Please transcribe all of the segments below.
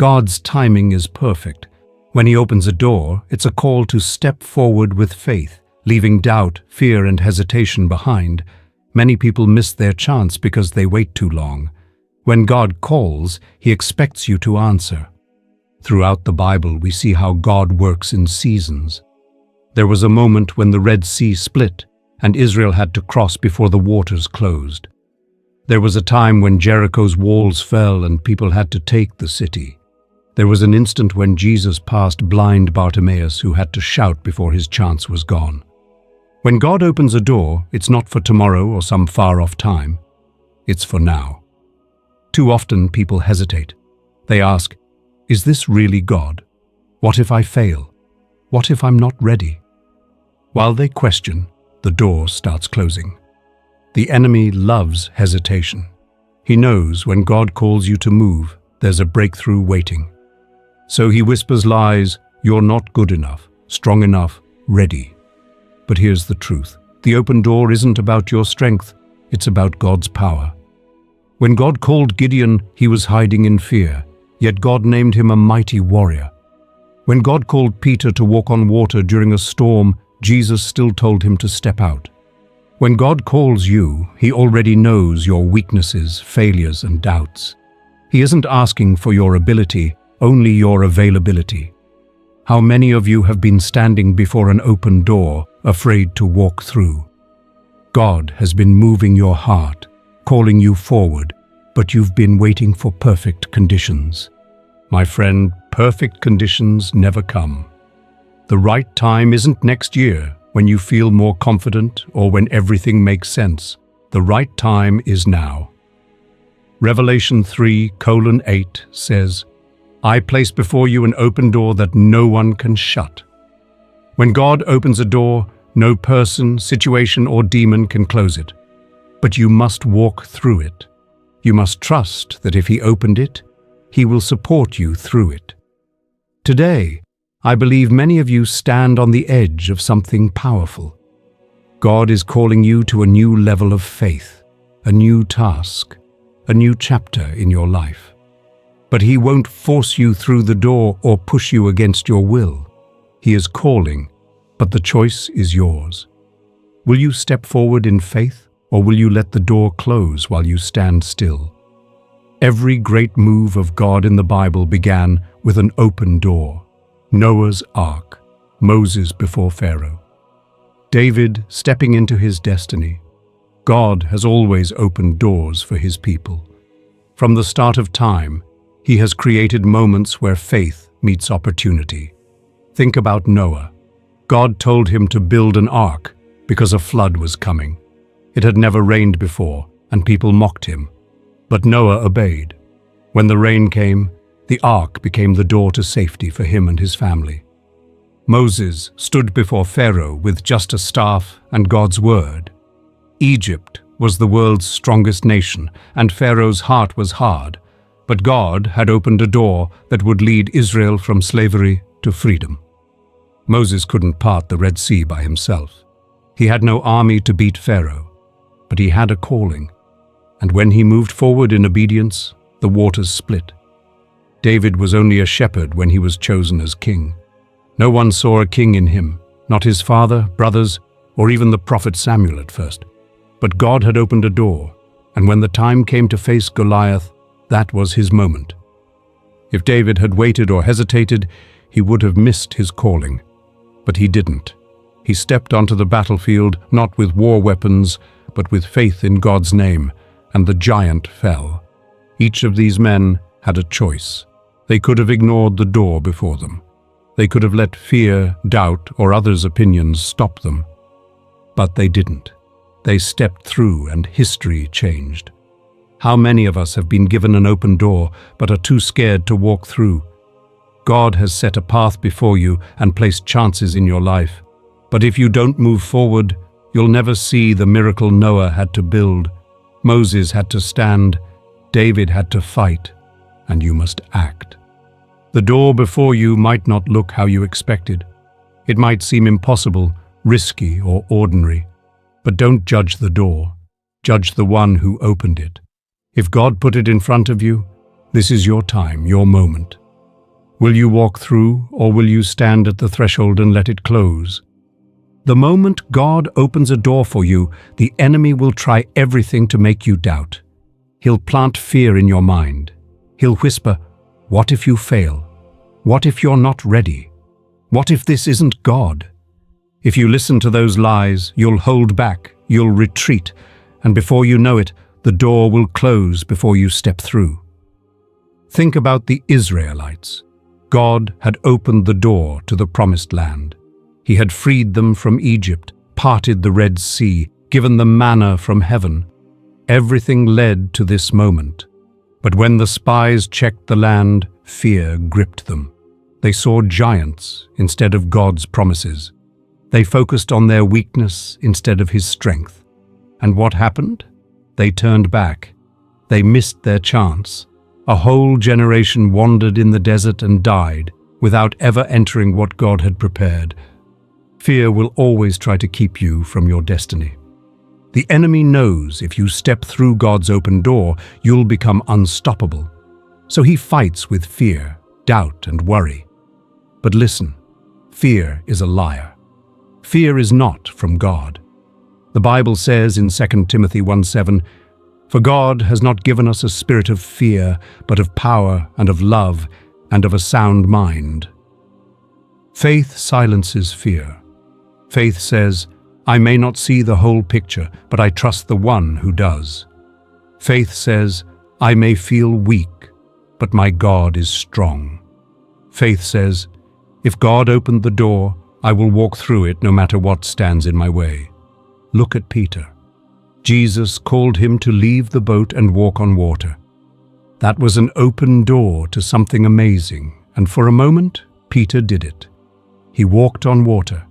God's timing is perfect. When He opens a door, it's a call to step forward with faith, leaving doubt, fear, and hesitation behind. Many people miss their chance because they wait too long. When God calls, He expects you to answer. Throughout the Bible, we see how God works in seasons. There was a moment when the Red Sea split, and Israel had to cross before the waters closed. There was a time when Jericho's walls fell and people had to take the city. There was an instant when Jesus passed blind Bartimaeus, who had to shout before his chance was gone. When God opens a door, it's not for tomorrow or some far-off time. It's for now. Too often people hesitate. They ask, is this really God? What if I fail? What if I'm not ready? While they question, the door starts closing. The enemy loves hesitation. He knows when God calls you to move, there's a breakthrough waiting. So he whispers lies, you're not good enough, strong enough, ready. But here's the truth. The open door isn't about your strength, it's about God's power. When God called Gideon, he was hiding in fear, yet God named him a mighty warrior. When God called Peter to walk on water during a storm, Jesus still told him to step out. When God calls you, He already knows your weaknesses, failures, and doubts. He isn't asking for your ability, only your availability. How many of you have been standing before an open door, afraid to walk through? God has been moving your heart, calling you forward, but you've been waiting for perfect conditions. My friend, perfect conditions never come. The right time isn't next year, when you feel more confident or when everything makes sense. The right time is now. Revelation 3:8 says, I place before you an open door that no one can shut. When God opens a door, no person, situation, or demon can close it. But you must walk through it. You must trust that if He opened it, He will support you through it. Today, I believe many of you stand on the edge of something powerful. God is calling you to a new level of faith, a new task, a new chapter in your life. But He won't force you through the door or push you against your will. He is calling, but the choice is yours. Will you step forward in faith, or will you let the door close while you stand still? Every great move of God in the Bible began with an open door. Noah's Ark, Moses before Pharaoh, David stepping into his destiny. God has always opened doors for His people. From the start of time, He has created moments where faith meets opportunity. Think about Noah. God told him to build an ark because a flood was coming. It had never rained before, and people mocked him. But Noah obeyed. When the rain came, the ark became the door to safety for him and his family. Moses stood before Pharaoh with just a staff and God's word. Egypt was the world's strongest nation, and Pharaoh's heart was hard. But God had opened a door that would lead Israel from slavery to freedom. Moses couldn't part the Red Sea by himself. He had no army to beat Pharaoh, but he had a calling. And when he moved forward in obedience, the waters split. David was only a shepherd when he was chosen as king. No one saw a king in him, not his father, brothers, or even the prophet Samuel at first. But God had opened a door, and when the time came to face Goliath, that was his moment. If David had waited or hesitated, he would have missed his calling. But he didn't. He stepped onto the battlefield not with war weapons, but with faith in God's name, and the giant fell. Each of these men had a choice. They could have ignored the door before them. They could have let fear, doubt, or others' opinions stop them. But they didn't. They stepped through, and history changed. How many of us have been given an open door but are too scared to walk through? God has set a path before you and placed chances in your life. But if you don't move forward, you'll never see the miracle Noah had to build. Moses had to stand, David had to fight, and you must act. The door before you might not look how you expected. It might seem impossible, risky, or ordinary. But don't judge the door. Judge the one who opened it. If God put it in front of you, this is your time, your moment. Will you walk through, or will you stand at the threshold and let it close? The moment God opens a door for you, the enemy will try everything to make you doubt. He'll plant fear in your mind. He'll whisper, "What if you fail? What if you're not ready? What if this isn't God?" If you listen to those lies, you'll hold back, you'll retreat, and before you know it, the door will close before you step through. Think about the Israelites. God had opened the door to the promised land. He had freed them from Egypt, parted the Red Sea, given them manna from heaven. Everything led to this moment. But when the spies checked the land, fear gripped them. They saw giants instead of God's promises. They focused on their weakness instead of His strength. And what happened? They turned back. They missed their chance. A whole generation wandered in the desert and died without ever entering what God had prepared. Fear will always try to keep you from your destiny. The enemy knows if you step through God's open door, you'll become unstoppable. So he fights with fear, doubt, and worry. But listen, fear is a liar. Fear is not from God. The Bible says in 2 Timothy 1:7, "For God has not given us a spirit of fear, but of power and of love and of a sound mind." Faith silences fear. Faith says, "I may not see the whole picture, but I trust the one who does." Faith says, "I may feel weak, but my God is strong." Faith says, "If God opened the door, I will walk through it no matter what stands in my way." Look at Peter. Jesus called him to leave the boat and walk on water. That was an open door to something amazing, and for a moment, Peter did it. He walked on water,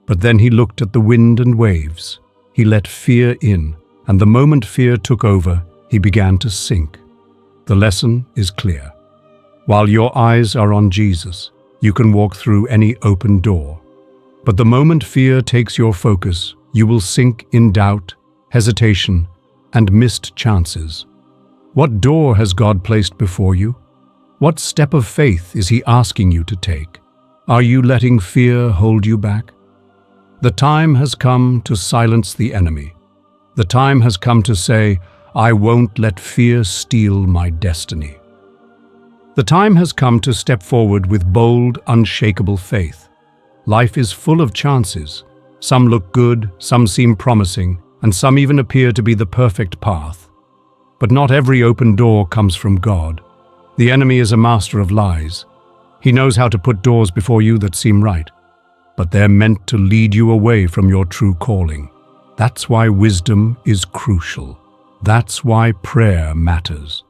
but then he looked at the wind and waves. He let fear in, and the moment fear took over, he began to sink. The lesson is clear. While your eyes are on Jesus, you can walk through any open door. But the moment fear takes your focus, you will sink in doubt, hesitation, and missed chances. What door has God placed before you? What step of faith is He asking you to take? Are you letting fear hold you back? The time has come to silence the enemy. The time has come to say, "I won't let fear steal my destiny." The time has come to step forward with bold, unshakable faith. Life is full of chances. Some look good, some seem promising, and some even appear to be the perfect path. But not every open door comes from God. The enemy is a master of lies. He knows how to put doors before you that seem right, but they're meant to lead you away from your true calling. That's why wisdom is crucial. That's why prayer matters.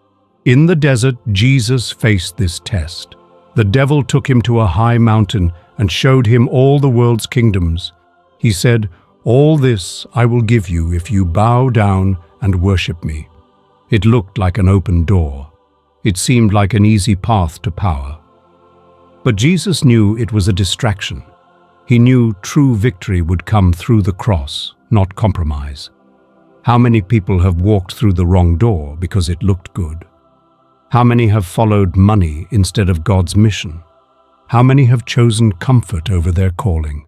In the desert, Jesus faced this test. The devil took him to a high mountain and showed him all the world's kingdoms. He said, "All this I will give you if you bow down and worship me." It looked like an open door. It seemed like an easy path to power. But Jesus knew it was a distraction. He knew true victory would come through the cross, not compromise. How many people have walked through the wrong door because it looked good? How many have followed money instead of God's mission? How many have chosen comfort over their calling?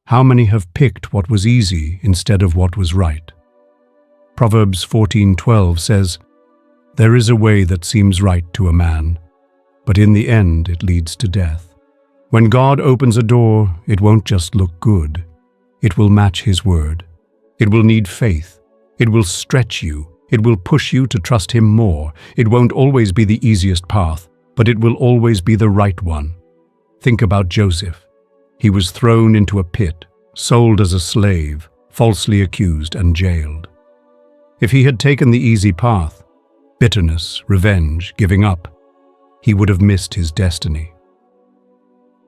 How many have picked what was easy instead of what was right? Proverbs 14:12 says, "There is a way that seems right to a man, but in the end it leads to death." When God opens a door, it won't just look good. It will match His word. It will need faith. It will stretch you. It will push you to trust Him more. It won't always be the easiest path, but it will always be the right one. Think about Joseph. He was thrown into a pit, sold as a slave, falsely accused and jailed. If he had taken the easy path, bitterness, revenge, giving up, he would have missed his destiny.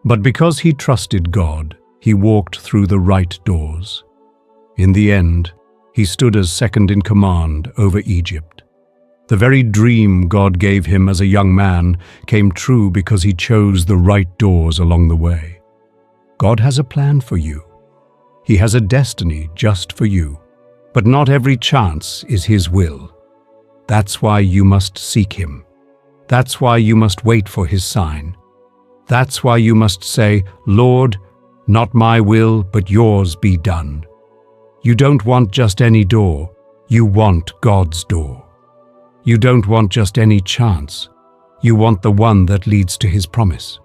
But because he trusted God, he walked through the right doors. In the end, he stood as second in command over Egypt. The very dream God gave him as a young man came true because he chose the right doors along the way. God has a plan for you. He has a destiny just for you. But not every chance is His will. That's why you must seek Him. That's why you must wait for His sign. That's why you must say, "Lord, not my will, but yours be done." You don't want just any door, you want God's door. You don't want just any chance, you want the one that leads to His promise.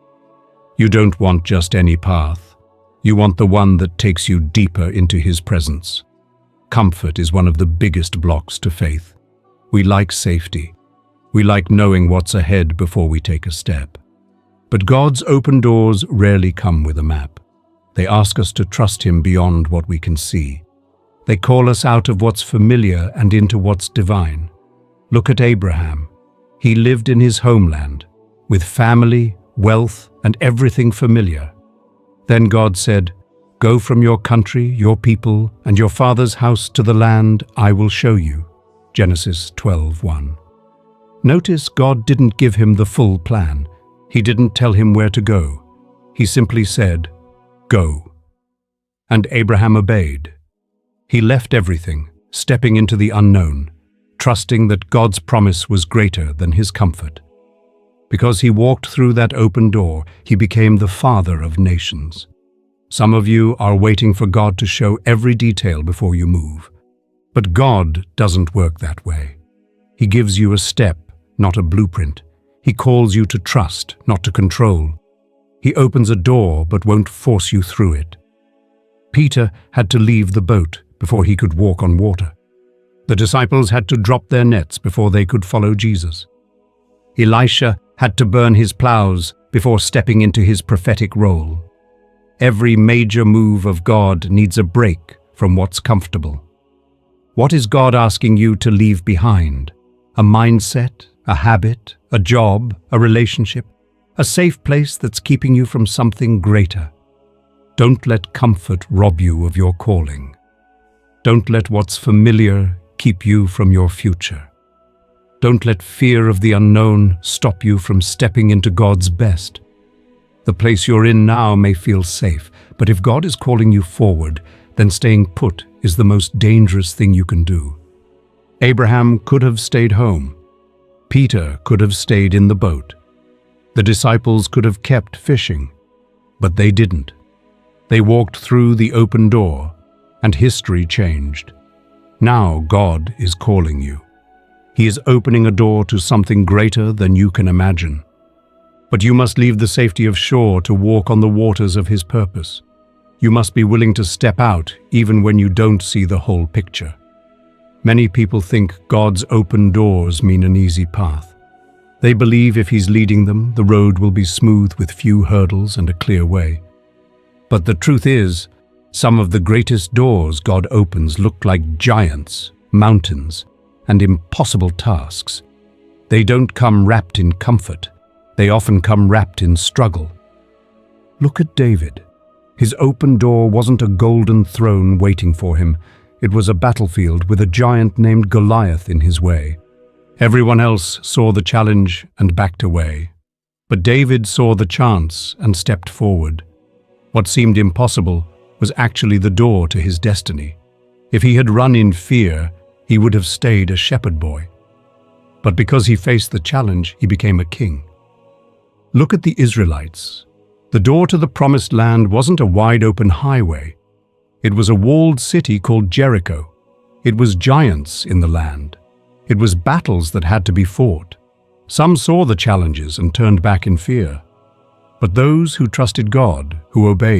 You don't want just any path, you want the one that takes you deeper into His presence. Comfort is one of the biggest blocks to faith. We like safety. We like knowing what's ahead before we take a step. But God's open doors rarely come with a map. They ask us to trust Him beyond what we can see. They call us out of what's familiar and into what's divine. Look at Abraham. He lived in his homeland, with family, wealth, and everything familiar. Then God said, "Go from your country, your people, and your father's house to the land I will show you." Genesis 12:1. Notice God didn't give him the full plan. He didn't tell him where to go. He simply said, "Go." And Abraham obeyed. He left everything, stepping into the unknown, trusting that God's promise was greater than his comfort. Because he walked through that open door, he became the father of nations. Some of you are waiting for God to show every detail before you move. But God doesn't work that way. He gives you a step, not a blueprint. He calls you to trust, not to control. He opens a door but won't force you through it. Peter had to leave the boat before he could walk on water. The disciples had to drop their nets before they could follow Jesus. Elisha had to burn his plows before stepping into his prophetic role. Every major move of God needs a break from what's comfortable. What is God asking you to leave behind? A mindset, a habit, a job, a relationship, a safe place that's keeping you from something greater. Don't let comfort rob you of your calling. Don't let what's familiar keep you from your future. Don't let fear of the unknown stop you from stepping into God's best. The place you're in now may feel safe, but if God is calling you forward, then staying put is the most dangerous thing you can do. Abraham could have stayed home. Peter could have stayed in the boat. The disciples could have kept fishing, but they didn't. They walked through the open door, and history changed. Now God is calling you. He is opening a door to something greater than you can imagine. But you must leave the safety of shore to walk on the waters of His purpose. You must be willing to step out even when you don't see the whole picture. Many people think God's open doors mean an easy path. They believe if He's leading them, the road will be smooth with few hurdles and a clear way. But the truth is, some of the greatest doors God opens look like giants, mountains, and impossible tasks. They don't come wrapped in comfort. They often come wrapped in struggle. Look at David. His open door wasn't a golden throne waiting for him. It was a battlefield with a giant named Goliath in his way. Everyone else saw the challenge and backed away. But David saw the chance and stepped forward. What seemed impossible was actually the door to his destiny. If he had run in fear, he would have stayed a shepherd boy. But because he faced the challenge, he became a king. Look at the Israelites. The door to the promised land wasn't a wide-open highway. It was a walled city called Jericho. It was giants in the land. It was battles that had to be fought. Some saw the challenges and turned back in fear. But those who trusted God, who obeyed,